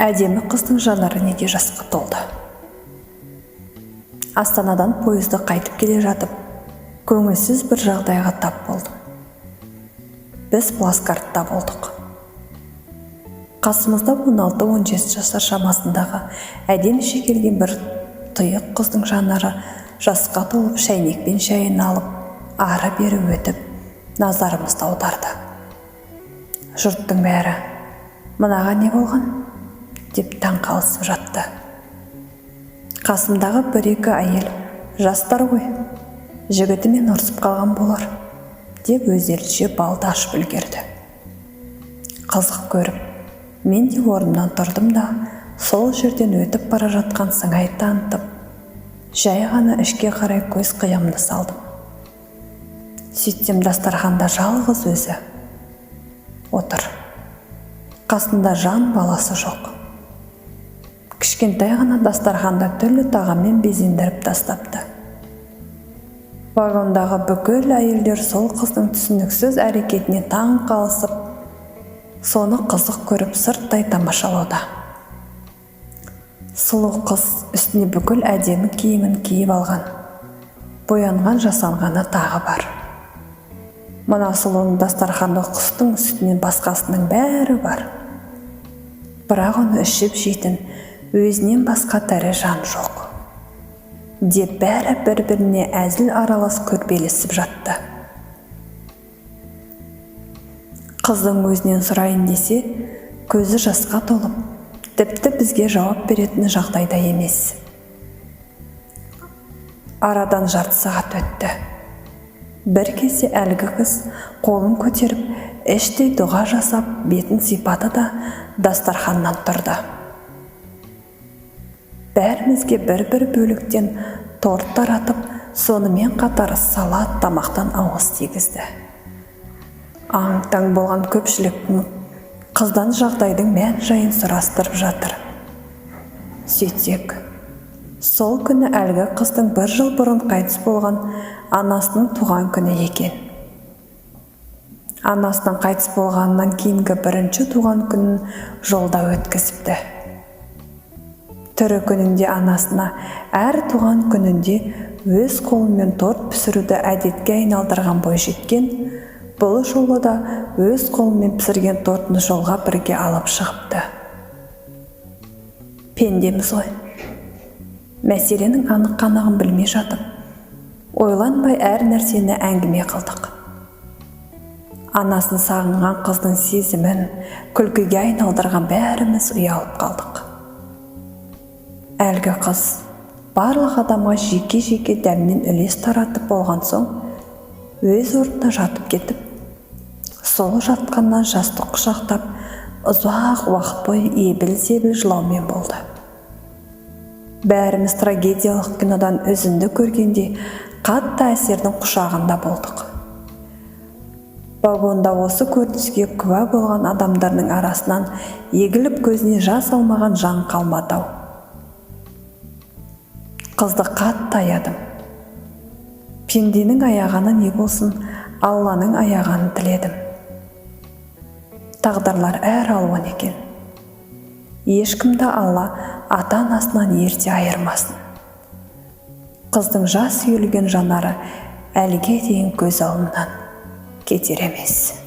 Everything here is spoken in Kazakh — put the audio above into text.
Әдемі қыздың жанары неге жасқа толды. Астанадан пойызды қайтып келе жатып, көңілсіз бір жағдайға тап болдым. Біз плацкартта болдық. Қасымызда 16-17 жасар шамасындағы әдеміше келген бір тұйық қыздың жанары жасқа толып шәйнекпен шайын алып, ары-бері өтіп, назарымызды аударды. Жұрттың бәрі, "Мынаға не болған?" деп таң қалысып жатты. Қасымдағы бір-екі әйел, "Жастар ғой, жігітімен ұрсып қалған болар", деп өздерінше балды ашып үлгерді. Қызық көріп, мен де орнымнан тұрдым да, сол жерден өтіп бара жатқан сыңай танытып, жай ғана ішке қарай көз қиямды салдым. Сөйтсем, дастарханда жалғыз өзі отыр. Қасында жан баласы жоқ. Кішкентай ғана дастарханда түрлі тағаммен безендіріп тастапты. Вагондағы бүкіл әйелдер сол қыздың түсініксіз әрекетіне таң қалысып, соны қызық көріп сырттай тамашалауда. Сұлу қыз үстіне бүкіл әдемі киімін киіп алған. Боянған жасанғаны тағы бар. Мына сұлуның дастарханда құстың үстінен басқасының бәрі бар. Бірақ оны ішіп жейтін өзінен басқа тірі жан жоқ. Деп бәрі бір-біріне әзіл аралас көрбелесіп жатты. Қыздың өзінен сұрайын десе, көзі жасқа толып, тіпті бізге жауап беретін жағдайда емес. Арадан жарты сағат өтті. Бір кезде әлгі қыз қолын көтеріп, іштей дұға жасап, бетін сипады да дастарханнан тұрды. Бәрімізге бір-бір бөліктен торт таратып, сонымен қатар салат, тамақтан ауыз тигізді. Аң-таң болған көпшіліктің қыздан жағдайдың мән-жайын сұрастырып жатыр. Сөйтсек, сол күні әлгі қыздың 1 жыл бұрын қайтыс болған анасының туған күні екен. Анасының қайтыс болғаннан кейінгі 1-ші туған күнін жолда өткізіпті. Тірі күнінде анасына әр туған күнінде өз қолымен торт пісіруді әдетке айналдырған бойжеткен, бұл жолы да өз қолымен пісірген тортын жолға бірге алып шығыпты. Пендеміз ғой. Мәселенің анық-қанығын білмей жатып, ойланбай әр нәрсені әңгіме қылдық. Анасын сағынған қыздың сезімін күлкіге айналдырған бәріміз ұялып қалдық. Әлгі қыз барлық адамға жеке-жеке дәмнен үлес таратып болған соң, өз орнына жатып кетіп, сол жатқаннан жастық құшақтап, ұзақ уақыт бойы ебіл-зебіл жылаумен болды. Бәріміз трагедиялық кинодан үзінді көргенде қатты әсердің құшағында болдық. Вагонда осы көрініске куә болған адамдардың арасынан егіліп көзіне жас алмаған жан қалмады-ау. Қызды қатты аядым. Пенденің аяғаны не болсын, Алланың аяғанын тіледім. Тағдырлар әр алуан екен. Ешкімді Алла ата-анасынан ерте айырмасын. Қыздың жас үйілген жанары әліге дейін көз алдымнан кетер емес.